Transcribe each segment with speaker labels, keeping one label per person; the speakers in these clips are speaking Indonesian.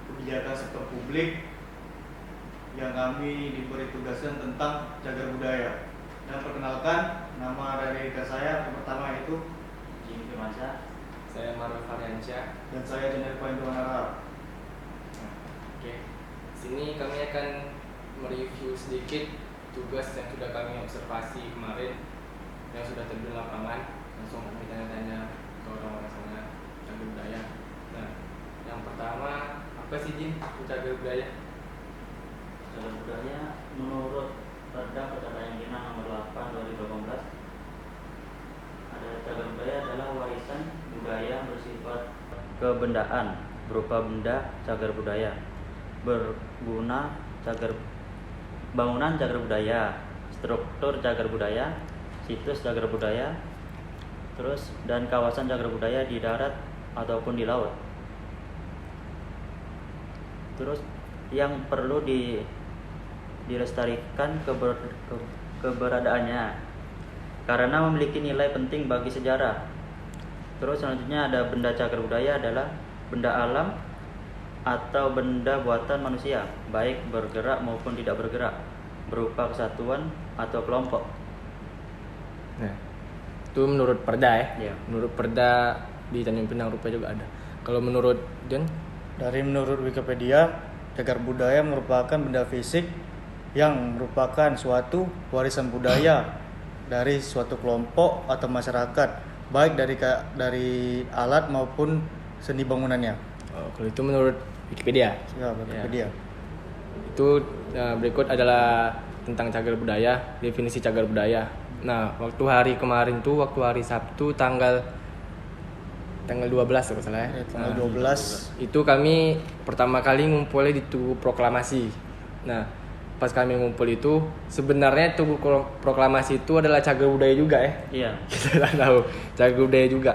Speaker 1: kebijakan sektor publik yang kami diberi tugaskan tentang cagar budaya. Dan perkenalkan, nama dari saya yang pertama itu
Speaker 2: Jim Firmansyah.
Speaker 3: Saya Maruf Faryansyah.
Speaker 1: dan saya Jener Panduan Arab.
Speaker 3: Oke. Sini kami akan mereview sedikit tugas yang sudah kami observasi kemarin yang sudah terjun lapangan. Langsung kami tanya-tanya ke orang-orang sana cagar budaya. Nah, yang pertama apa sih Jin cagar budaya?
Speaker 2: Cagar budaya menurut Perda Kota Bayangkina nomor 8 2018 ada cagar budaya adalah warisan budaya bersifat kebendaan berupa benda cagar budaya, berguna cagar bangunan cagar budaya, struktur cagar budaya, situs cagar budaya, terus dan kawasan cagar budaya di darat ataupun di laut. Terus yang perlu dilestarikan keberadaannya karena memiliki nilai penting bagi sejarah. Terus selanjutnya ada benda cagar budaya adalah benda alam atau benda buatan manusia, baik bergerak maupun tidak bergerak, berupa kesatuan atau kelompok.
Speaker 3: Nah, itu menurut Perda ya.
Speaker 2: Ya.
Speaker 3: Menurut Perda di Tanjung Pinang rupanya juga ada. Kalau menurut Jen?
Speaker 1: Menurut Wikipedia, cagar budaya merupakan benda fisik yang merupakan suatu warisan budaya dari suatu kelompok atau masyarakat, baik dari alat maupun seni bangunannya.
Speaker 3: Oh, kalau itu menurut Wikipedia.
Speaker 1: Ya, Wikipedia.
Speaker 3: Itu berikut adalah tentang cagar budaya, definisi cagar budaya. Nah, waktu hari kemarin tuh, waktu hari Sabtu tanggal 12 kalau salah ya.
Speaker 1: Tanggal 12.
Speaker 3: Itu kami pertama kali ngumpulnya di Tugu Proklamasi. Nah, pas kami ngumpul itu sebenarnya Tugu Proklamasi itu adalah cagar budaya juga ya.
Speaker 2: Iya.
Speaker 3: Kita tak tahu cagar budaya juga.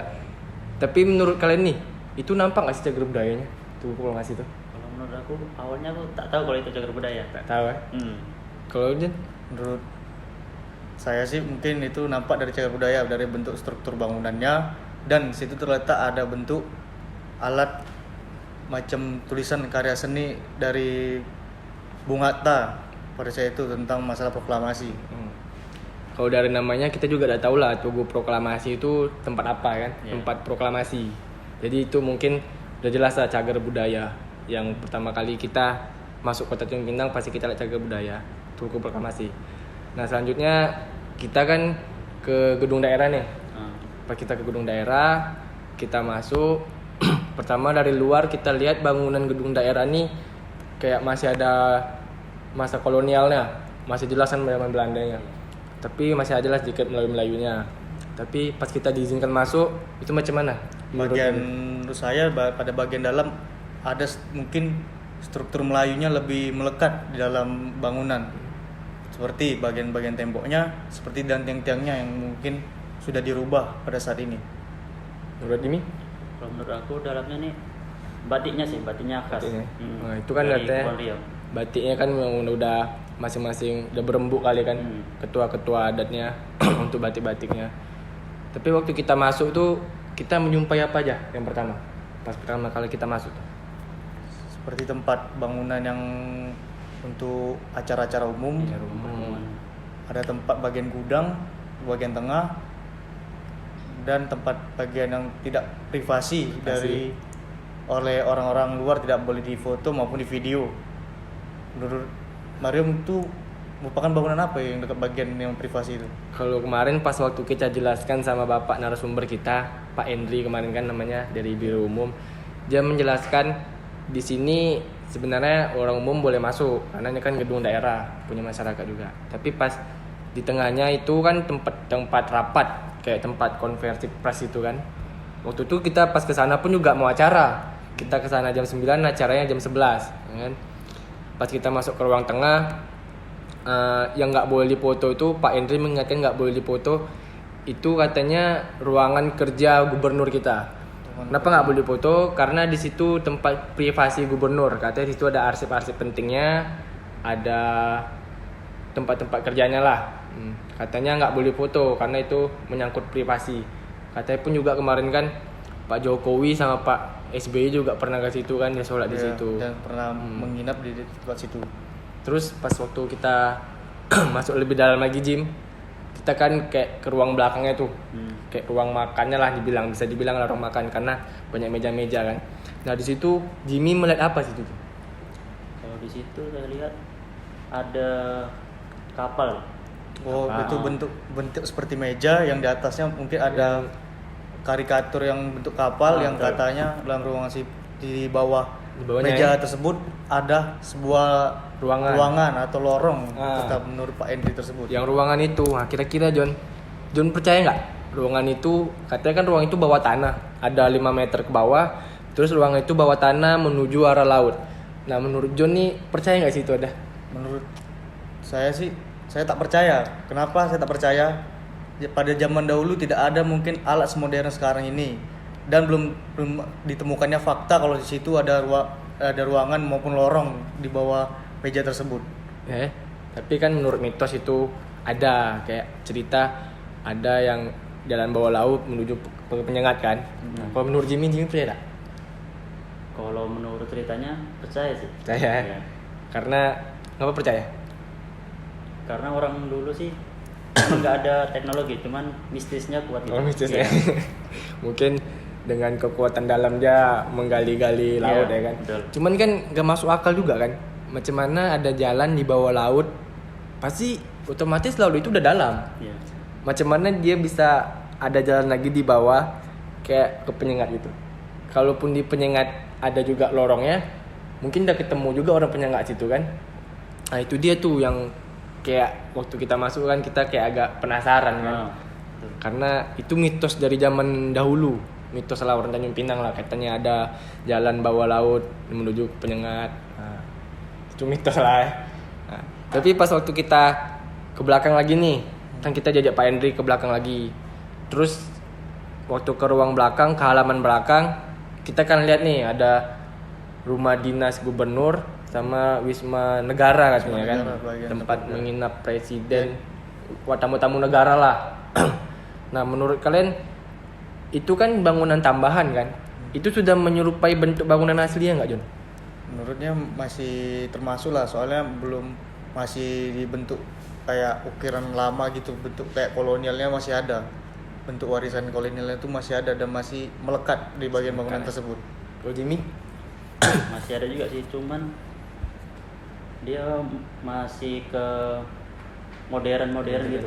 Speaker 3: Tapi menurut kalian nih, itu nampak nggak sih cagar budayanya Tugu Proklamasi itu?
Speaker 2: Kalau menurut aku awalnya aku tak tahu kalau itu cagar budaya.
Speaker 3: Tak tahu ya. Kalau Jen?
Speaker 1: Menurut saya sih mungkin itu nampak dari cagar budaya, dari bentuk struktur bangunannya, dan situ terletak ada bentuk alat macam tulisan karya seni dari Bung Hatta pada saya itu tentang masalah proklamasi.
Speaker 3: Kalau dari namanya kita juga udah tahu lah Tugu Proklamasi itu tempat apa kan?
Speaker 2: Yeah.
Speaker 3: Tempat proklamasi. Jadi itu mungkin udah jelas lah cagar budaya. Yang pertama kali kita masuk Kota Tanjung Pinang pasti kita lihat cagar budaya, Tugu Proklamasi. Nah, selanjutnya kita kan ke gedung daerah nih. Pas kita ke gedung daerah, kita masuk. Pertama dari luar kita lihat bangunan gedung daerah nih kayak masih ada masa kolonialnya, masih jelas kan zaman Belandanya. Tapi masih ada lah sedikit Melayu-Melayunya. Tapi pas kita diizinkan masuk, itu macam mana?
Speaker 1: Menurut saya pada bagian dalam ada mungkin struktur Melayunya lebih melekat di dalam bangunan. Seperti bagian-bagian temboknya, seperti dan tiang-tiangnya yang mungkin sudah dirubah pada saat ini.
Speaker 3: Menurut Jimmy?
Speaker 2: Kalau menurut aku dalamnya nih batiknya khas.
Speaker 3: Batiknya. Nah, itu kan
Speaker 2: dari
Speaker 3: katanya
Speaker 2: Kepulauan Riau.
Speaker 3: batiknya kan udah masing-masing udah berembuk kali kan ketua-ketua adatnya untuk batik-batiknya. Tapi waktu kita masuk tuh kita menjumpai apa aja yang pertama? Pas pertama kali kita masuk tuh.
Speaker 1: Seperti tempat bangunan yang untuk acara-acara umum. Ada tempat bagian gudang, bagian tengah, dan tempat bagian yang tidak privasi oleh orang-orang luar, tidak boleh difoto maupun di video. Menurut Mariam itu merupakan bangunan apa yang dekat bagian yang privasi itu?
Speaker 3: Kalau kemarin pas waktu kita jelaskan sama bapak narasumber kita, Pak Endri kemarin kan namanya dari Biro Umum, dia menjelaskan di sini sebenarnya orang umum boleh masuk karena ini kan gedung daerah punya masyarakat juga. Tapi pas di tengahnya itu kan tempat rapat kayak tempat konversi pers itu kan. Waktu itu kita pas ke sana pun juga mau acara. Kita ke sana jam 9, acaranya jam 11, kan. Pas kita masuk ke ruang tengah, yang nggak boleh dipoto itu Pak Endri mengingatkan nggak boleh dipoto. Itu katanya ruangan kerja gubernur kita. Kenapa nggak boleh dipoto? Karena di situ tempat privasi gubernur. Katanya di situ ada arsip-arsip pentingnya, ada tempat-tempat kerjanya lah. Katanya nggak boleh foto karena itu menyangkut privasi. Katanya pun juga kemarin kan Pak Jokowi sama Pak SBY juga pernah ke situ kan, dia sholat di
Speaker 1: Ya,
Speaker 3: situ.
Speaker 1: dan pernah menginap di tempat situ.
Speaker 3: Terus pas waktu kita masuk lebih dalam lagi Jim, kita kan kayak ke ruang belakangnya tuh, kayak ruang makannya lah bisa dibilang lah ruang makan karena banyak meja-meja kan. Nah di situ Jimmy melihat apa sih itu?
Speaker 2: Kalau di situ saya lihat ada kapal.
Speaker 1: Oh, itu bentuk seperti meja yang di atasnya mungkin ada karikatur yang bentuk kapal yang
Speaker 2: betul.
Speaker 1: katanya dalam ruangan di bawah
Speaker 3: Di bawahnya
Speaker 1: meja
Speaker 3: ya?
Speaker 1: tersebut ada sebuah ruangan atau lorong kata menurut Pak Endri tersebut.
Speaker 3: Yang ruangan itu, nah kira-kira John percaya nggak? Ruangan itu katanya kan ruang itu bawah tanah, ada 5 meter ke bawah, terus ruangan itu bawah tanah menuju arah laut. Nah menurut John nih percaya nggak sih itu ada?
Speaker 1: Menurut saya sih, saya tak percaya. Kenapa saya tak percaya? Ya, pada zaman dahulu tidak ada mungkin alat semodern sekarang ini, dan belum ditemukannya fakta kalau di situ ada ruangan maupun lorong di bawah meja tersebut.
Speaker 3: Ya, tapi kan menurut mitos itu ada kayak cerita ada yang jalan bawah laut menuju ke penyengat kan. Nah, kalau menurut Jimmy percaya tak?
Speaker 2: Kalau menurut ceritanya percaya sih.
Speaker 3: Percaya.
Speaker 2: Ya.
Speaker 3: Karena ngapa percaya?
Speaker 2: Karena orang dulu sih emang nggak ada teknologi, cuman mistisnya kuat gitu.
Speaker 3: Oh mistis
Speaker 2: Iya.
Speaker 3: ya. Mungkin dengan kekuatan dalam dia menggali-gali laut
Speaker 2: Iya,
Speaker 3: ya kan.
Speaker 2: betul.
Speaker 3: Cuman kan gak masuk akal juga kan. Macam mana ada jalan di bawah laut, pasti otomatis laut itu udah dalam.
Speaker 2: Iya.
Speaker 3: Macam mana dia bisa ada jalan lagi di bawah kayak ke penyengat gitu. Kalaupun di penyengat ada juga lorongnya, mungkin udah ketemu juga orang penyengat situ kan. Nah itu dia tuh yang kayak waktu kita masuk kan kita kayak agak penasaran kan.
Speaker 2: Betul.
Speaker 3: Karena itu mitos dari zaman dahulu. Mitos lah orang Tanjung Pinang lah, katanya ada jalan bawah laut menuju ke penyengat. Nah, itu mitos lah ya. Nah, tapi pas waktu kita ke belakang lagi nih, kan kita jajak Pak Hendri ke belakang lagi. Terus waktu ke ruang belakang, ke halaman belakang, kita kan lihat nih ada rumah dinas gubernur sama wisma negara katanya kan,
Speaker 1: Negara, bagian
Speaker 3: tempat menginap presiden, tamu-tamu negara lah. Nah menurut kalian itu kan bangunan tambahan kan? Itu sudah menyerupai bentuk bangunan aslinya nggak John?
Speaker 1: Menurutnya masih termasuk lah, soalnya masih dibentuk kayak ukiran lama gitu, bentuk kayak kolonialnya masih ada, bentuk warisan kolonialnya itu masih ada dan masih melekat di bagian bangunan tersebut.
Speaker 3: Kalau Jimmy?
Speaker 2: Masih ada juga sih, cuman dia masih ke modern gitu.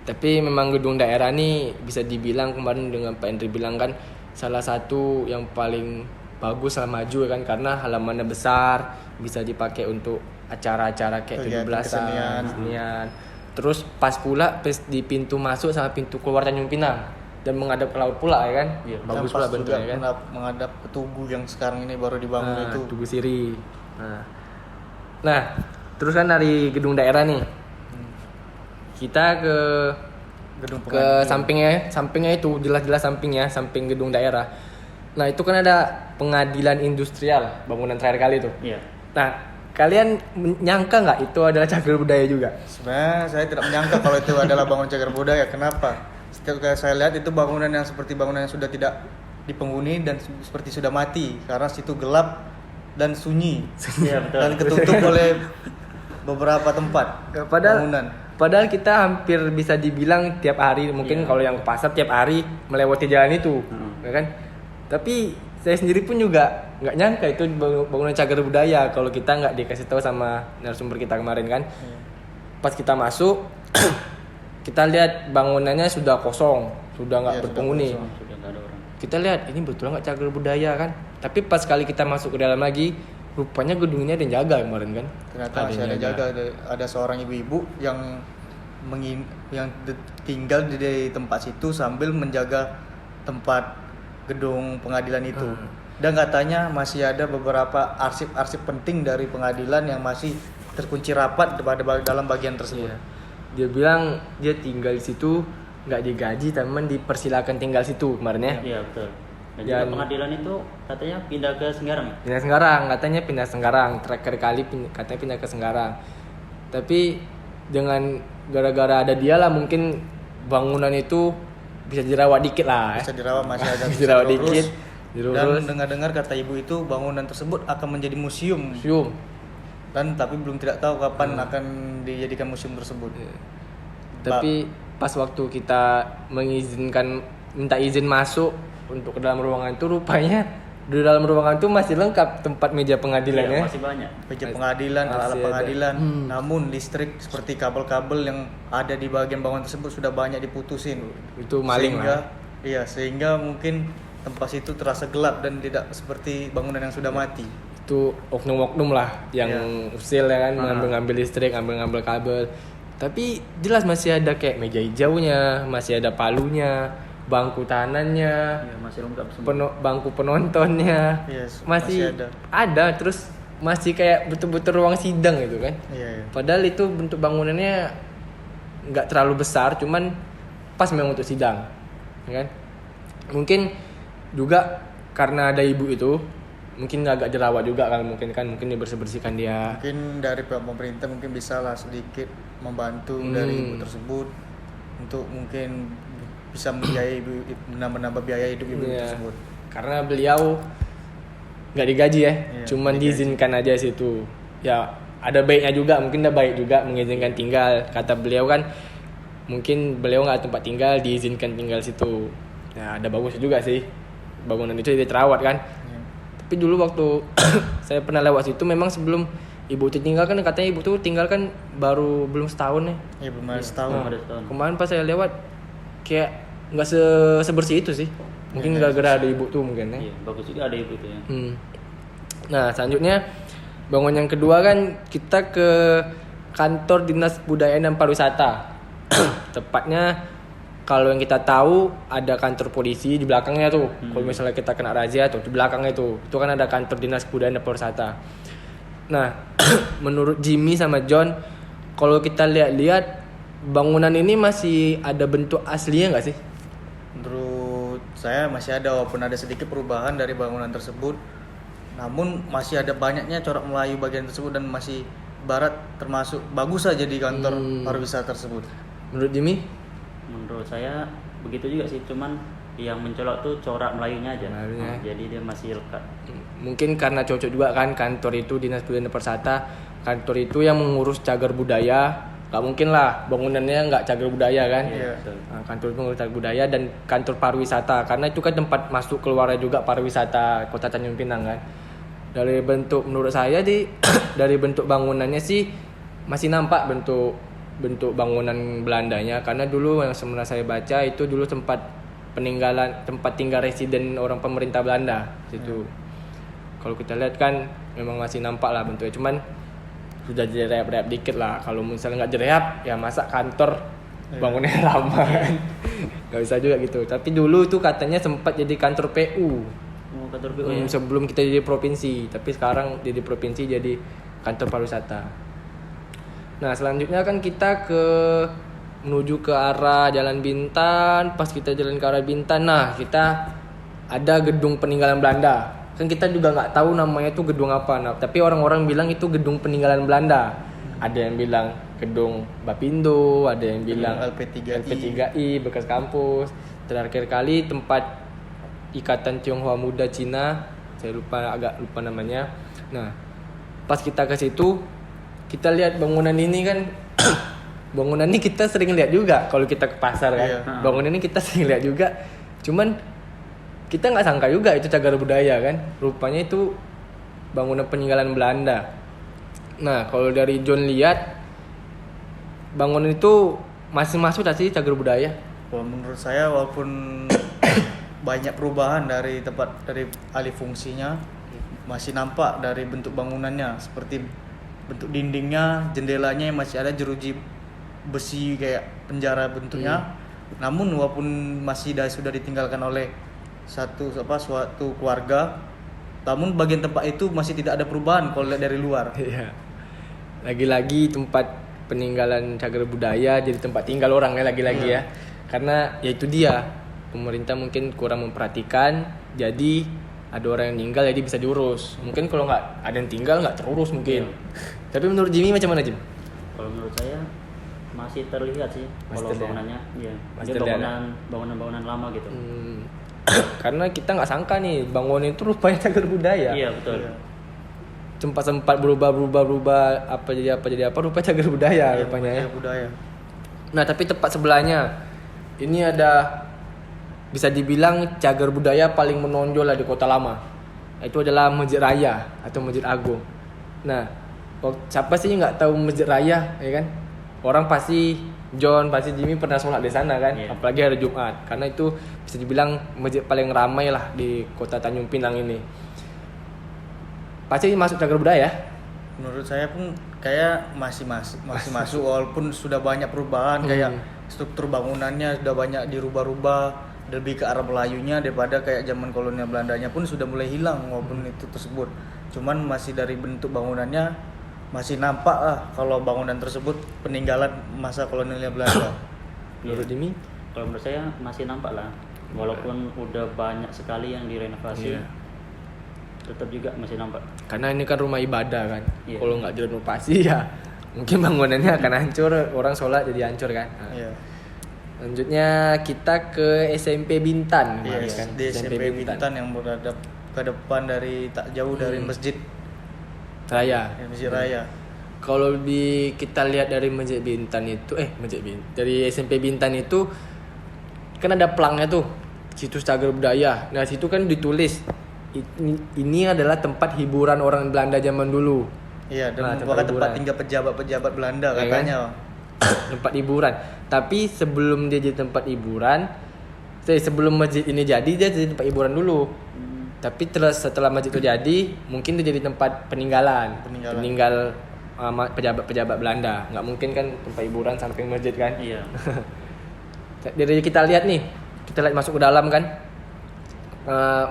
Speaker 3: Tapi memang gedung daerah nih bisa dibilang kemarin dengan Pak Hendri bilang kan salah satu yang paling bagus lah maju kan, karena halamannya besar, bisa dipakai untuk acara-acara kayak
Speaker 1: Kegiatan
Speaker 3: 17-an, kesenian. Terus pas pula di pintu masuk sama pintu keluar Tanjung Pinang dan menghadap ke laut pula ya kan.
Speaker 2: Iya,
Speaker 3: Bagus
Speaker 1: Dan
Speaker 3: pula
Speaker 1: pas
Speaker 3: bentuknya
Speaker 1: juga
Speaker 3: kan.
Speaker 1: menghadap ke Tugu yang sekarang ini baru dibangun itu.
Speaker 3: Tugu Siri. Nah, terus kan dari gedung daerah nih. Kita ke
Speaker 1: Gedung
Speaker 3: sampingnya itu jelas-jelas samping gedung daerah. Nah, itu kan ada pengadilan industrial bangunan terakhir kali itu.
Speaker 2: Iya.
Speaker 3: Nah, kalian nyangka nggak itu adalah cagar budaya juga?
Speaker 1: Sebenarnya saya tidak menyangka kalau itu adalah bangunan cagar budaya. Kenapa? Setiap saya lihat itu bangunan yang seperti bangunan yang sudah tidak dipenghuni dan seperti sudah mati karena situ gelap dan sunyi
Speaker 2: Iya, betul.
Speaker 1: dan ketutup oleh beberapa tempat bangunan.
Speaker 3: Padahal kita hampir bisa dibilang tiap hari, mungkin kalau yang ke pasar tiap hari melewati jalan itu, ya kan? Tapi saya sendiri pun juga nggak nyangka itu bangunan cagar budaya kalau kita nggak dikasih tahu sama narasumber kita kemarin kan. Pas kita masuk, kita lihat bangunannya sudah kosong, sudah nggak berpenghuni.
Speaker 2: Sudah nggak ada orang.
Speaker 3: Kita lihat ini betul nggak cagar budaya kan? Tapi pas kali kita masuk ke dalam lagi, rupanya gedungnya ada yang jaga kemarin kan?
Speaker 1: Ternyata masih ada jaga, ada seorang ibu-ibu yang tinggal di tempat situ sambil menjaga tempat gedung pengadilan itu. Dan katanya masih ada beberapa arsip-arsip penting dari pengadilan yang masih terkunci rapat dalam bagian tersebut.
Speaker 3: Iya. Dia bilang dia tinggal di situ nggak digaji, teman dipersilakan tinggal situ kemarin ya.
Speaker 2: Iya, betul. Dan juga pengadilan itu katanya pindah ke Senggarang.
Speaker 3: Pindah Senggarang, katanya pindah Senggarang. Terakhir kali katanya pindah ke Senggarang. Tapi dengan gara-gara ada dia lah mungkin bangunan itu bisa dirawat dikit lah.
Speaker 1: Bisa dirawat, masih ada
Speaker 3: Dirawat dikit Dirurus.
Speaker 1: Dan dengar-dengar kata ibu itu bangunan tersebut akan menjadi museum.
Speaker 3: Museum.
Speaker 1: Dan tapi belum tidak tahu kapan akan dijadikan museum tersebut.
Speaker 3: Tapi pas waktu kita minta izin masuk untuk ke dalam ruangan itu, rupanya di dalam ruangan itu masih lengkap tempat meja pengadilannya.
Speaker 2: Masih banyak.
Speaker 1: Meja pengadilan, alat-alat
Speaker 3: masih ada.
Speaker 1: pengadilan. Namun listrik seperti kabel-kabel yang ada di bagian bangunan tersebut sudah banyak diputusin.
Speaker 3: Itu maling lah.
Speaker 1: Sehingga mungkin tempat itu terasa gelap dan tidak seperti bangunan yang sudah mati.
Speaker 3: Itu oknum-oknum lah yang usil ya kan, ngambil listrik, ngambil kabel. Tapi jelas masih ada kayak meja hijaunya, masih ada palunya, bangku tahanannya,
Speaker 2: Ya, masih lengkap semua.
Speaker 3: bangku penontonnya,
Speaker 1: Yes,
Speaker 3: masih
Speaker 1: masih
Speaker 3: ada. Terus masih kayak betul-betul ruang sidang gitu kan.
Speaker 1: Iya.
Speaker 3: Padahal itu bentuk bangunannya nggak terlalu besar, cuman pas memang untuk sidang, ya kan? Mungkin juga karena ada ibu itu, mungkin agak jerawat juga kan, mungkin dibersih-bersihkan dia.
Speaker 1: Mungkin dari pihak pemerintah mungkin bisa lah sedikit membantu dari ibu tersebut untuk mungkin bisa membiayai menambah biaya hidup ibu
Speaker 3: Iya.
Speaker 1: tersebut.
Speaker 3: Karena beliau nggak digaji ya,
Speaker 1: Iya,
Speaker 3: cuman
Speaker 1: digaji.
Speaker 3: diizinkan aja situ. Ya ada baiknya juga, mungkin ada baik juga mengizinkan tinggal. Kata beliau kan, mungkin beliau nggak tempat tinggal, diizinkan tinggal situ. Ya ada bagus juga sih, bangunan itu jadi terawat kan.
Speaker 1: Iya.
Speaker 3: Tapi dulu waktu saya pernah lewat situ, memang sebelum ibu itu tinggal kan, katanya ibu tuh tinggal kan baru belum setahun ya.
Speaker 1: Iya, belum ada setahun.
Speaker 2: Belum ada setahun.
Speaker 3: Kemarin pas saya lewat kayak nggak sebersih itu sih. Mungkin gara-gara ada ibu tuh mungkin ya.
Speaker 2: Iya, bagus juga ada ibu itu ya.
Speaker 3: Nah selanjutnya bangunan yang kedua kan kita ke kantor Dinas Budaya dan Pariwisata. Tepatnya kalau yang kita tahu ada kantor polisi di belakangnya tuh. Kalau misalnya kita kena razia tuh di belakangnya itu kan ada kantor Dinas Budaya dan Pariwisata. Nah menurut Jimmy sama John, kalau kita lihat-lihat bangunan ini masih ada bentuk aslinya nggak sih?
Speaker 1: Menurut saya masih ada, walaupun ada sedikit perubahan dari bangunan tersebut, namun masih ada banyaknya corak Melayu bagian tersebut dan masih barat termasuk bagus saja di kantor pariwisata tersebut.
Speaker 3: Menurut Jimmy?
Speaker 2: Menurut saya begitu juga sih, cuman yang mencolok tuh corak Melayunya aja.
Speaker 3: Melayunya.
Speaker 2: Nah, jadi dia masih lekat.
Speaker 3: Mungkin karena cocok juga kan kantor itu Dinas Budaya dan Pariwisata, kantor itu yang mengurus cagar budaya. Gak mungkin lah bangunannya nggak cagar budaya kan.
Speaker 1: Iya.
Speaker 2: Betul.
Speaker 3: Nah, kantor itu mengurus cagar budaya dan kantor pariwisata, karena itu kan tempat masuk keluarnya juga pariwisata Kota Tanjung Pinang kan. Dari bentuk menurut saya dari bentuk bangunannya sih masih nampak bentuk bangunan Belandanya, karena dulu yang sebenarnya saya baca itu dulu tempat tinggal residen orang pemerintah Belanda situ. Kalau kita lihat kan memang masih nampak lah bentuknya, cuman sudah jerehap-rehap dikit lah. Kalau misalnya nggak jerehap ya masa kantor bangunnya lama kan. Nggak bisa juga gitu. Tapi dulu itu katanya sempat jadi kantor PU.
Speaker 2: Oh, kantor PU ya.
Speaker 3: Sebelum kita jadi provinsi, tapi sekarang jadi provinsi jadi kantor pariwisata. Nah selanjutnya kan kita menuju ke arah Jalan Bintan. Pas kita jalan ke arah Bintan, nah kita ada gedung peninggalan Belanda. Kan kita juga nggak tahu namanya itu gedung apa. Nah, tapi orang-orang bilang itu gedung peninggalan Belanda. Ada yang bilang gedung Bapindo, ada yang bilang LP3I bekas kampus. Terakhir kali tempat Ikatan Tionghoa Muda Cina, saya agak lupa namanya. Nah, pas kita ke situ, kita lihat bangunan ini kan. Bangunan ini kita sering lihat juga kalau kita ke pasar kan.
Speaker 1: Iya.
Speaker 3: Bangunan ini kita sering lihat juga. Cuman kita nggak sangka juga itu cagar budaya kan. Rupanya itu bangunan peninggalan Belanda. Nah kalau dari John lihat, bangunan itu masih masuk tak sih cagar budaya?
Speaker 1: Kalau menurut saya walaupun banyak perubahan dari alih fungsinya, masih nampak dari bentuk bangunannya, seperti bentuk dindingnya, jendelanya yang masih ada jeruji besi kayak penjara bentuknya. Namun walaupun masih sudah ditinggalkan oleh suatu keluarga, namun bagian tempat itu masih tidak ada perubahan kalau lihat dari luar.
Speaker 3: Iya. Lagi-lagi tempat peninggalan cagar budaya jadi tempat tinggal orang ya lagi-lagi ya. Karena ya itu dia, pemerintah mungkin kurang memperhatikan, jadi ada orang yang meninggal jadi bisa diurus. Mungkin kalau nggak ada yang tinggal nggak terurus mungkin. Tapi menurut Jimmy macam mana Jim?
Speaker 2: Kalau menurut saya masih terlihat sih
Speaker 3: Masih
Speaker 2: kalau
Speaker 3: terlihat.
Speaker 2: bangunannya. Iya.
Speaker 3: Masih
Speaker 2: Dia
Speaker 3: terlihat.
Speaker 2: bangunan lama gitu.
Speaker 3: Karena kita nggak sangka nih bangunan itu rupanya cagar budaya.
Speaker 2: Iya betul.
Speaker 1: Iya.
Speaker 3: Sempat berubah apa jadi apa rupanya cagar budaya rupanya ya.
Speaker 1: Cagar budaya.
Speaker 3: Nah tapi tepat sebelahnya ini ada bisa dibilang cagar budaya paling menonjol lah di Kota Lama. Itu adalah Masjid Raya atau Masjid Agung. Nah siapa sih yang nggak tahu Masjid Raya ya kan? Orang pasti John, pasti Jimmy pernah sholat di sana kan,
Speaker 2: Iya.
Speaker 3: apalagi hari Jumat. Karena itu bisa dibilang masjid paling ramai lah di Kota Tanjung Pinang ini. Pasti masuk cagar budaya.
Speaker 1: Menurut saya pun kayak masih masuk walaupun sudah banyak perubahan kayak struktur bangunannya sudah banyak dirubah-rubah lebih ke arah Melayunya daripada kayak zaman kolonial Belandanya pun sudah mulai hilang walaupun itu tersebut. Cuman masih dari bentuk bangunannya masih nampak lah kalau bangunan tersebut peninggalan masa kolonial Belanda.
Speaker 3: Menurut Jimmy?
Speaker 2: Kalau menurut saya masih nampak lah, walaupun udah banyak sekali yang direnovasi,
Speaker 3: Iya.
Speaker 2: tetap juga masih nampak.
Speaker 3: Karena ini kan rumah ibadah kan.
Speaker 2: Iya.
Speaker 3: Kalau nggak direnovasi ya mungkin bangunannya akan hancur, orang sholat jadi hancur kan. Nah,
Speaker 1: Iya.
Speaker 3: Lanjutnya kita ke SMP Bintan.
Speaker 1: Iya,
Speaker 3: kemarin kan.
Speaker 1: di SMP Bintan yang berada ke depan dari tak jauh dari Masjid
Speaker 3: Raya.
Speaker 1: Masjid Raya.
Speaker 3: Kalau kita lihat dari Masjid Bintan itu dari SMP Bintan itu kan ada pelangnya tuh, situs cagar budaya. Nah situ kan ditulis ini adalah tempat hiburan orang Belanda zaman dulu.
Speaker 1: Iya, dan
Speaker 3: Nah,
Speaker 1: merupakan tempat
Speaker 3: hiburan.
Speaker 1: tinggal pejabat-pejabat Belanda
Speaker 3: Ya
Speaker 1: katanya.
Speaker 3: Tempat hiburan. Tapi sebelum dia jadi tempat hiburan, sebelum masjid ini dia jadi tempat hiburan dulu. Tapi setelah masjid itu jadi, mungkin dia jadi tempat peninggalan. Peninggal pejabat-pejabat Belanda. Nggak mungkin kan tempat hiburan samping masjid kan?
Speaker 2: Iya.
Speaker 3: Dari kita lihat masuk ke dalam kan.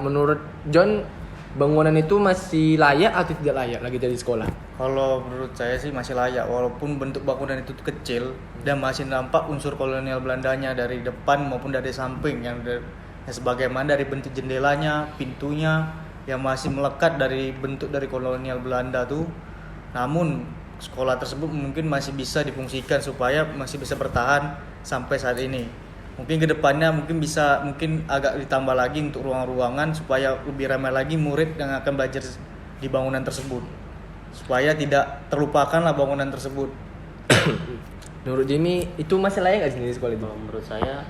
Speaker 3: Menurut John, bangunan itu masih layak atau tidak layak lagi dari sekolah?
Speaker 1: Kalau menurut saya sih masih layak walaupun bentuk bangunan itu kecil dan masih nampak unsur kolonial Belandanya dari depan maupun dari samping yang sebagaimana dari bentuk jendelanya, pintunya yang masih melekat dari bentuk dari kolonial Belanda tuh. Namun sekolah tersebut mungkin masih bisa difungsikan supaya masih bisa bertahan sampai saat ini. Mungkin kedepannya mungkin agak ditambah lagi untuk ruang-ruangan supaya lebih ramai lagi murid yang akan belajar di bangunan tersebut supaya tidak terlupakanlah bangunan tersebut.
Speaker 3: Menurut Jimmy itu masih layak nggak sih di sekolah itu?
Speaker 2: Kalau menurut saya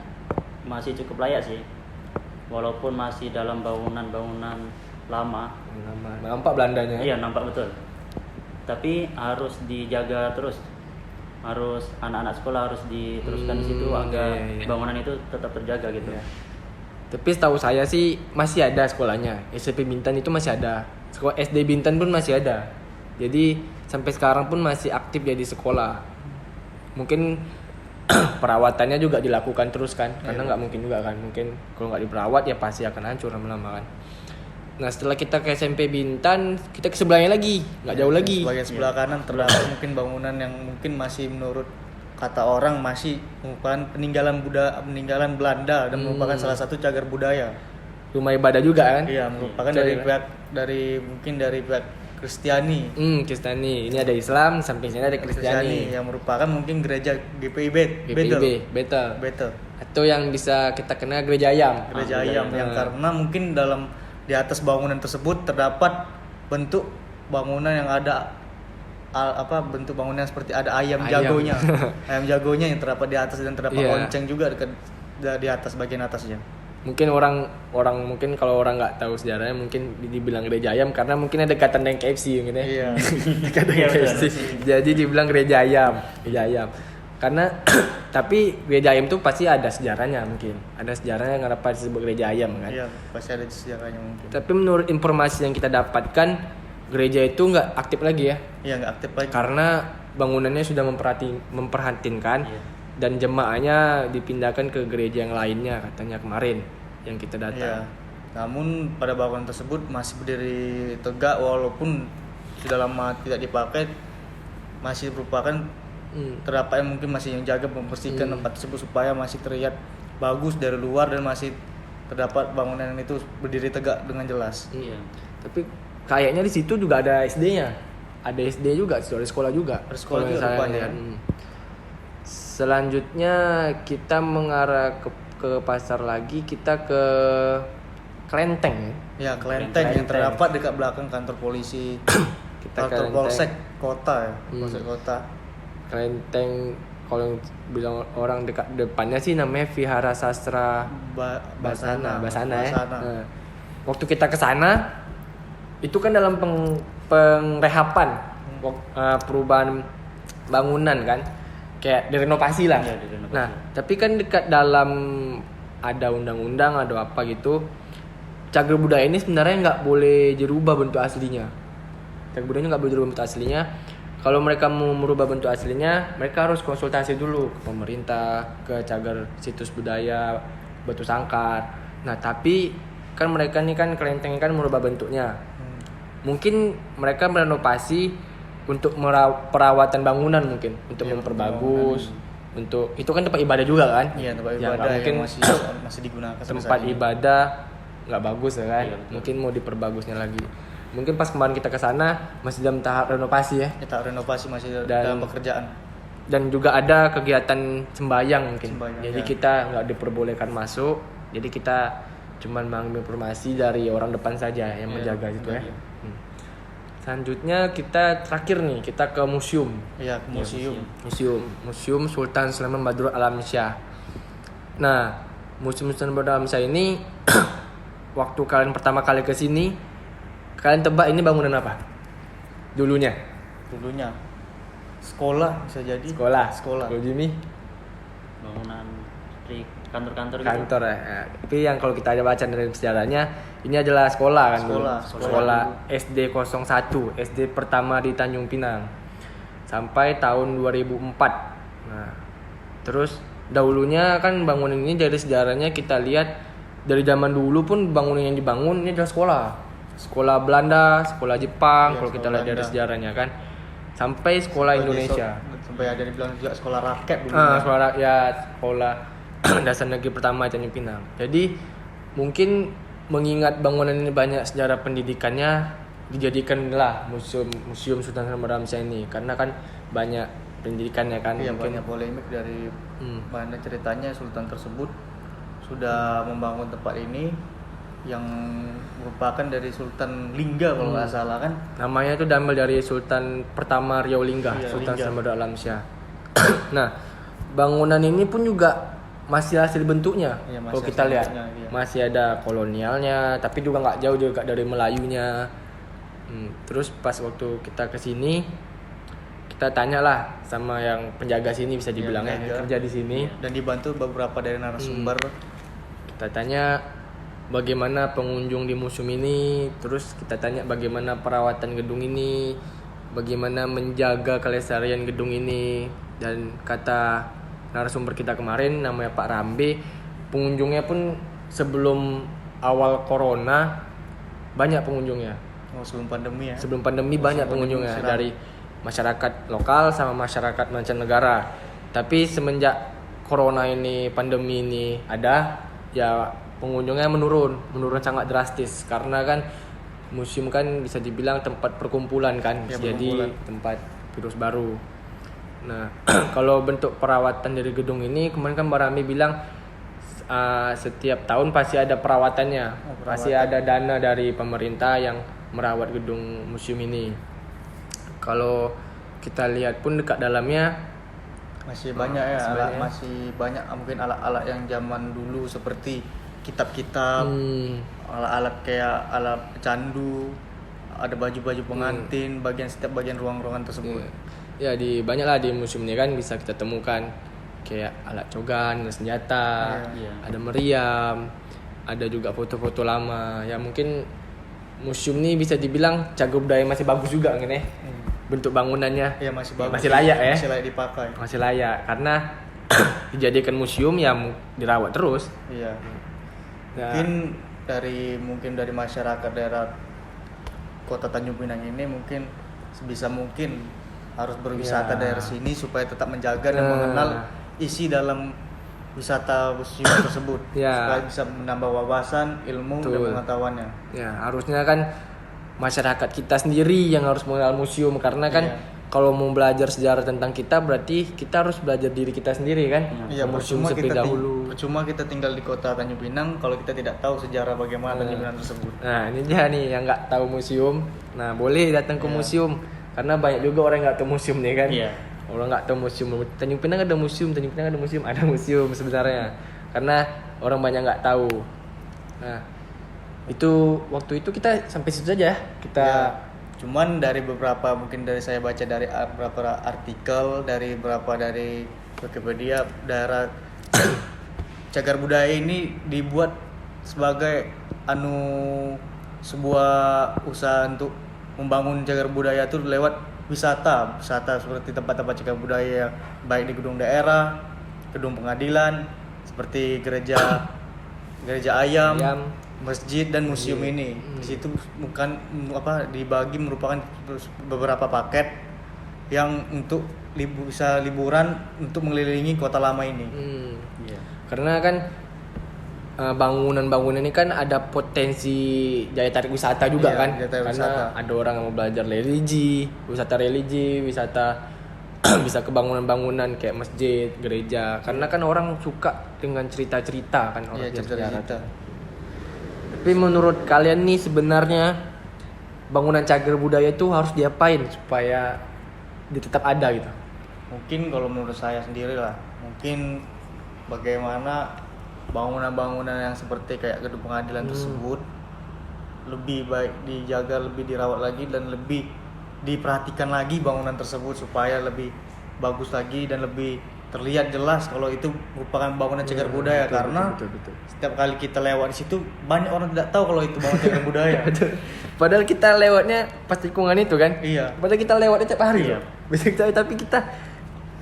Speaker 2: masih cukup layak sih, walaupun masih dalam bangunan-bangunan lama.
Speaker 3: Nampak Belandanya.
Speaker 2: Iya nampak betul. Tapi harus dijaga terus. Harus anak-anak sekolah harus diteruskan di situ agar bangunan itu tetap terjaga gitu.
Speaker 3: Iya. Tapi setahu saya sih masih ada sekolahnya. SMP Bintan itu masih ada. Sekolah SD Bintan pun masih ada. Jadi sampai sekarang pun masih aktif jadi sekolah. Mungkin perawatannya juga dilakukan terus kan, karena nggak mungkin juga kan. Mungkin kalau nggak diperawat ya pasti akan hancur lama-lama kan. Nah setelah kita ke SMP Bintan, kita ke sebelahnya lagi, nggak jauh lagi.
Speaker 1: Bagian sebelah kanan terdapat mungkin bangunan yang mungkin masih menurut kata orang masih merupakan peninggalan Belanda dan merupakan salah satu cagar budaya.
Speaker 3: Rumah ibadah juga kan?
Speaker 1: Iya, merupakan dari pihak Kristiani.
Speaker 3: Kristiani. Ini ada Islam, samping sini ada Kristiani.
Speaker 1: Yang merupakan mungkin gereja GPI Betel.
Speaker 3: Atau yang bisa kita kenal gereja ayam.
Speaker 1: Gereja ayam yang karena mungkin di atas bangunan tersebut terdapat bentuk bangunan yang ada bentuk bangunan seperti ada ayam jagonya. Ayam jagonya yang terdapat di atas dan terdapat lonceng juga di atas bagian atasnya.
Speaker 3: Mungkin orang mungkin kalau orang nggak tahu sejarahnya mungkin dibilang gereja ayam karena mungkin ada dekatan dengan KFC gitu ya.
Speaker 1: Iya.
Speaker 3: Dekatan dengan KFC. Jadi dibilang gereja ayam. Karena tapi gereja ayam itu pasti ada sejarahnya mungkin. Ada sejarahnya kenapa disebut gereja ayam kan.
Speaker 1: Iya, pasti ada sejarahnya mungkin.
Speaker 3: Tapi menurut informasi yang kita dapatkan gereja itu nggak aktif lagi ya.
Speaker 1: Iya, nggak aktif lagi.
Speaker 3: Karena bangunannya sudah memperhatinkan dan jemaahnya dipindahkan ke gereja yang lainnya katanya kemarin yang kita datang.
Speaker 1: Iya. Namun pada bangunan tersebut masih berdiri tegak walaupun sudah lama tidak dipakai, masih merupakan terdapat yang mungkin masih yang jaga membersihkan tempat tersebut supaya masih terlihat bagus dari luar dan masih terdapat bangunan itu berdiri tegak dengan jelas.
Speaker 3: Iya. Tapi kayaknya di situ juga ada SD-nya. Ada SD juga, ada sekolah juga.
Speaker 1: Ada sekolah juga rupanya.
Speaker 3: Selanjutnya kita mengarah ke pasar lagi, kita ke kelenteng.
Speaker 1: Ya, kelenteng yang terdapat dekat belakang kantor polisi.
Speaker 3: Kita
Speaker 1: Kantor
Speaker 3: kelenteng.
Speaker 1: polsek kota ya, polsek kota.
Speaker 3: Kelenteng kalau bilang orang dekat depannya sih namanya Vihara Sastra Basana ya. Nah, waktu kita ke sana itu kan dalam pengrehapan perubahan bangunan kan, kayak direnovasi lah.
Speaker 2: Iya, direnovasi.
Speaker 3: Nah, tapi kan dekat dalam ada undang-undang, ada apa gitu. Cagar budaya ini sebenarnya nggak boleh dirubah bentuk aslinya. Cagar budaya nggak boleh dirubah bentuk aslinya. Kalau mereka mau merubah bentuk aslinya, mereka harus konsultasi dulu ke pemerintah, ke cagar situs budaya Batu Sangkar. Nah, tapi kan mereka nih kan kelenteng kan merubah bentuknya. Mungkin mereka merenovasi untuk perawatan bangunan mungkin, untuk memperbagus, untuk itu kan tempat ibadah juga kan?
Speaker 1: Iya, tempat
Speaker 3: Ya,
Speaker 1: ibadah
Speaker 3: mungkin
Speaker 1: yang masih digunakan sampai
Speaker 3: tempat
Speaker 1: saat ini.
Speaker 3: ibadah nggak bagus ya kan?
Speaker 2: Iya, betul.
Speaker 3: Mungkin mau diperbagusnya lagi. Mungkin pas kemarin kita ke sana masih dalam tahap renovasi ya.
Speaker 1: Kita renovasi masih
Speaker 3: Dan-
Speaker 1: dalam pekerjaan.
Speaker 3: Dan juga ada kegiatan sembahyang mungkin.
Speaker 1: Sembahyang,
Speaker 3: Jadi
Speaker 1: ya.
Speaker 3: kita nggak diperbolehkan masuk. Jadi kita cuman mengambil informasi dari orang depan saja yang
Speaker 1: Iya,
Speaker 3: menjaga gitu ya.
Speaker 1: iya.
Speaker 3: Selanjutnya kita terakhir nih kita ke museum.
Speaker 1: Iya, ke museum.
Speaker 3: Museum Sultan Sulaiman Badrul Alam Shah. Nah, Museum Sultan Badrul Alam Shah ini waktu kalian pertama kali ke sini, kalian tebak ini bangunan apa? Dulunya
Speaker 1: Dulunya sekolah bisa jadi.
Speaker 3: sekolah.
Speaker 1: Sekolah.
Speaker 3: Kalau Jimmy
Speaker 2: Bangunan seperti kantor-kantor gitu.
Speaker 3: kantor ya. Ya. Tapi yang kalau kita ada baca dari sejarahnya, ini adalah sekolah kan dulu.
Speaker 1: Sekolah
Speaker 3: SD 01, SD pertama di Tanjung Pinang. Sampai tahun 2004. Nah, terus dahulunya kan bangunan ini dari sejarahnya kita lihat dari zaman dulu pun bangunan yang dibangun ini adalah sekolah. Sekolah Belanda, sekolah Jepang,
Speaker 1: Iya,
Speaker 3: kalau kita
Speaker 1: sekolah
Speaker 3: lihat dari
Speaker 1: Belanda.
Speaker 3: sejarahnya kan. Sampai sekolah Indonesia.
Speaker 1: Sampai ada dibilang juga sekolah rakyat dulu.
Speaker 3: Sekolah rakyat, sekolah dasar negeri pertama Tanjung Pinang. Jadi mungkin mengingat bangunan ini banyak sejarah pendidikannya, dijadikanlah museum Sultan Sulaiman Badrul Alam Shah ini karena kan banyak pendidikannya kan.
Speaker 1: Iya,
Speaker 3: mungkin
Speaker 1: banyak polemik dari
Speaker 3: Hmm.
Speaker 1: mana ceritanya Sultan tersebut sudah membangun tempat ini yang merupakan dari Sultan Lingga kalau nggak salah kan.
Speaker 3: namanya itu diambil dari Sultan pertama Riau Lingga,
Speaker 1: Iya,
Speaker 3: Sultan
Speaker 1: Lingga.
Speaker 3: Sulaiman Badrul Alam Shah. Nah, bangunan ini pun juga masih hasil bentuknya.
Speaker 1: Iya, masih
Speaker 3: Kalau kita
Speaker 1: hasil
Speaker 3: lihat
Speaker 1: bentuknya, iya.
Speaker 3: masih ada kolonialnya, tapi juga nggak jauh juga dari Melayunya. Terus pas waktu kita ke sini, kita tanyalah sama yang penjaga sini bisa dibilang ya,
Speaker 1: penjaga.
Speaker 3: yang kerja di sini.
Speaker 1: Dan dibantu beberapa dari narasumber.
Speaker 3: Kita tanya bagaimana pengunjung di museum ini, terus kita tanya bagaimana perawatan gedung ini, bagaimana menjaga kelestarian gedung ini, dan kata narasumber kita kemarin namanya Pak Rambe, pengunjungnya pun sebelum awal corona banyak pengunjungnya.
Speaker 1: Oh, sebelum pandemi ya.
Speaker 3: Sebelum pandemi banyak
Speaker 1: sebelum
Speaker 3: pengunjungnya
Speaker 1: pandemi
Speaker 3: dari masyarakat lokal sama masyarakat mancanegara. Tapi semenjak corona ini, pandemi ini ada, ya pengunjungnya menurun sangat drastis karena kan museum kan bisa dibilang tempat perkumpulan kan,
Speaker 1: Ya,
Speaker 3: bisa jadi
Speaker 1: perkumpulan.
Speaker 3: tempat virus baru. Nah, kalau bentuk perawatan dari gedung ini kemarin kan Mbak Rami bilang setiap tahun pasti ada perawatannya,
Speaker 1: perawatan.
Speaker 3: pasti ada dana dari pemerintah yang merawat gedung museum ini. Kalau kita lihat pun dekat dalamnya
Speaker 1: Masih banyak ya,
Speaker 3: masih
Speaker 1: alat,
Speaker 3: banyak.
Speaker 1: masih banyak mungkin alat-alat yang zaman dulu seperti kitab-kitab, alat-alat kayak alat candu, ada baju-baju pengantin, setiap bagian ruang-ruangan tersebut.
Speaker 3: ya di banyak lah di museum ini kan bisa kita temukan kayak alat cogan, senjata,
Speaker 2: Iya.
Speaker 3: ada meriam, ada juga foto-foto lama. Ya mungkin museum ini bisa dibilang cagar budaya masih bagus juga kan ya. Bentuk bangunannya
Speaker 1: Ya masih bagus.
Speaker 3: masih layak ya.
Speaker 1: Masih layak dipakai.
Speaker 3: Masih layak karena dijadikan museum yang dirawat terus.
Speaker 1: Iya.
Speaker 3: Ya,
Speaker 1: Mungkin dari masyarakat daerah Kota Tanjung Pinang ini mungkin sebisa mungkin harus berwisata
Speaker 3: Ya.
Speaker 1: dari sini supaya tetap menjaga dan
Speaker 3: Nah.
Speaker 1: mengenal isi dalam wisata museum tersebut
Speaker 3: Ya.
Speaker 1: supaya bisa menambah wawasan, ilmu dan
Speaker 3: Betul.
Speaker 1: pengetahuannya.
Speaker 3: Ya, harusnya kan masyarakat kita sendiri yang harus mengenal museum karena kan
Speaker 1: Iya.
Speaker 3: kalau mau belajar sejarah tentang kita berarti kita harus belajar diri kita sendiri kan.
Speaker 1: Iya,
Speaker 3: Ke museum seperti dahulu.
Speaker 1: percuma kita tinggal di kota Tanjung Pinang kalau kita tidak tahu sejarah bagaimana Tanjung Pinang tersebut.
Speaker 3: Nah ini dia nih yang nggak tahu museum. Nah boleh datang ke museum karena banyak juga orang yang nggak tahu museum nih kan.
Speaker 2: Iya.
Speaker 3: Orang nggak tahu museum. Tanjung Pinang ada museum, Tanjung Pinang ada museum sebenarnya. Karena orang banyak nggak tahu. Nah itu waktu itu kita sampai situ saja. Kita
Speaker 1: Cuman dari beberapa, mungkin dari saya baca dari beberapa artikel, dari Wikipedia, daerah cagar budaya ini dibuat sebagai sebuah usaha untuk membangun cagar budaya itu lewat wisata seperti tempat-tempat cagar budaya baik di gedung daerah, gedung pengadilan, seperti gereja ayam, masjid dan museum ini. Di situ bukan dibagi merupakan beberapa paket yang untuk bisa liburan untuk mengelilingi kota lama ini.
Speaker 2: Iya.
Speaker 3: Karena kan bangunan-bangunan ini kan ada potensi daya tarik wisata juga
Speaker 1: Iya,
Speaker 3: kan.
Speaker 1: daya tarik
Speaker 3: Karena
Speaker 1: wisata.
Speaker 3: ada orang yang mau belajar religi, wisata bisa ke bangunan-bangunan kayak masjid, gereja. Karena kan orang suka dengan cerita-cerita kan orang
Speaker 1: Iya,
Speaker 3: sejarah.
Speaker 1: cerita.
Speaker 3: Tapi menurut kalian nih sebenarnya bangunan cagar budaya itu harus diapain supaya dia tetap ada gitu?
Speaker 1: Mungkin kalau menurut saya sendiri lah, mungkin bagaimana bangunan-bangunan yang seperti kayak gedung pengadilan tersebut lebih baik dijaga, lebih dirawat lagi, dan lebih diperhatikan lagi bangunan tersebut supaya lebih bagus lagi dan lebih terlihat jelas kalau itu merupakan bangunan cagar budaya. Karena
Speaker 3: betul.
Speaker 1: setiap kali kita lewat di situ banyak orang tidak tahu kalau itu bangunan cagar budaya.
Speaker 3: Padahal kita lewatnya pas tikungan itu kan.
Speaker 1: Iya.
Speaker 3: Padahal kita lewatnya tiap hari.
Speaker 2: Iya.
Speaker 3: Bisa kita, tapi kita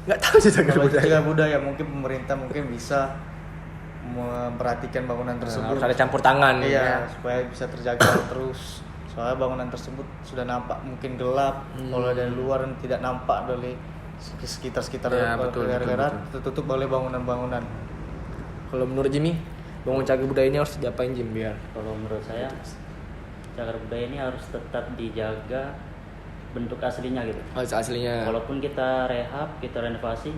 Speaker 3: nggak tahu sih cagar
Speaker 1: Kalau
Speaker 3: budaya.
Speaker 1: cagar budaya mungkin pemerintah mungkin bisa memperhatikan bangunan tersebut.
Speaker 3: Harus ada campur tangan.
Speaker 1: Iya,
Speaker 3: ya.
Speaker 1: supaya bisa terjaga terus. Soalnya bangunan tersebut sudah nampak mungkin gelap kalau dari luar dan tidak nampak dari sekitar
Speaker 3: Ya, betul,
Speaker 1: gara-gara
Speaker 3: betul.
Speaker 1: tertutup oleh bangunan-bangunan.
Speaker 3: Kalau menurut Jimmy, bangun cagar budaya ini harus diapain Jim biar?
Speaker 2: Kalau menurut saya cagar budaya ini harus tetap dijaga bentuk aslinya gitu.
Speaker 3: Harus aslinya.
Speaker 2: Walaupun kita rehab, kita renovasi,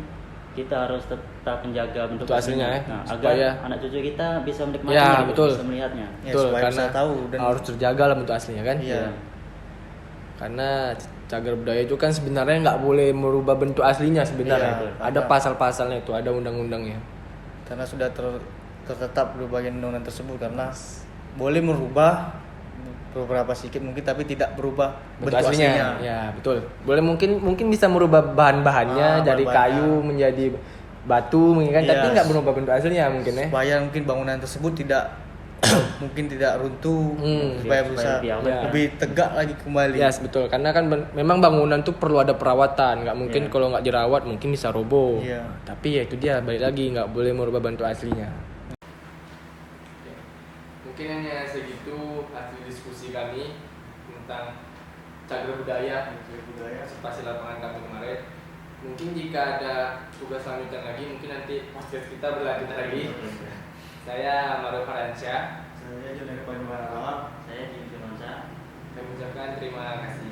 Speaker 2: kita harus tetap menjaga bentuk
Speaker 3: Bentuk aslinya, ya.
Speaker 2: Nah,
Speaker 3: Supaya-
Speaker 2: agar anak cucu kita bisa menikmatinya,
Speaker 3: Ya,
Speaker 2: gitu,
Speaker 3: betul.
Speaker 2: bisa melihatnya.
Speaker 1: Ya,
Speaker 3: Betul,
Speaker 1: supaya
Speaker 3: karena
Speaker 1: bisa tahu dan
Speaker 3: harus terjaga lah bentuk aslinya kan.
Speaker 1: Iya.
Speaker 3: Karena cagar budaya itu kan sebenarnya nggak boleh merubah bentuk aslinya sebenarnya.
Speaker 1: Iya,
Speaker 3: Ada pasal-pasalnya itu, ada undang-undangnya.
Speaker 1: karena sudah tertetap di bagian undang-undang tersebut, karena boleh merubah beberapa sedikit mungkin tapi tidak berubah
Speaker 3: Bentuk aslinya. Ya, betul. Boleh mungkin bisa merubah bahan-bahannya dari
Speaker 1: bahan-bahannya.
Speaker 3: kayu menjadi batu mungkin kan, tapi
Speaker 1: Yes.
Speaker 3: nggak berubah bentuk aslinya mungkin ya.
Speaker 1: Supaya mungkin bangunan tersebut tidak mungkin tidak runtuh, supaya
Speaker 2: supaya
Speaker 1: bisa
Speaker 2: lebih awet,
Speaker 3: ya.
Speaker 1: lebih tegak lagi kembali.
Speaker 3: Ya, betul. Karena kan memang bangunan tuh perlu ada perawatan. Nggak mungkin
Speaker 2: Iya.
Speaker 3: kalau nggak dirawat mungkin bisa roboh.
Speaker 1: Iya.
Speaker 3: Tapi ya itu dia, balik lagi nggak boleh merubah bentuk aslinya. Mungkin hanya segitu hasil diskusi kami tentang cagar budaya observasi lapangan kami kemarin. Mungkin jika ada tugas lanjutan lagi, mungkin nanti podcast kita berlanjut lagi. Saya Mario Faransyah.
Speaker 1: Saya Jonny Panjumarawat.
Speaker 2: Saya Jim Firmansyah.
Speaker 3: Saya mengucapkan terima kasih.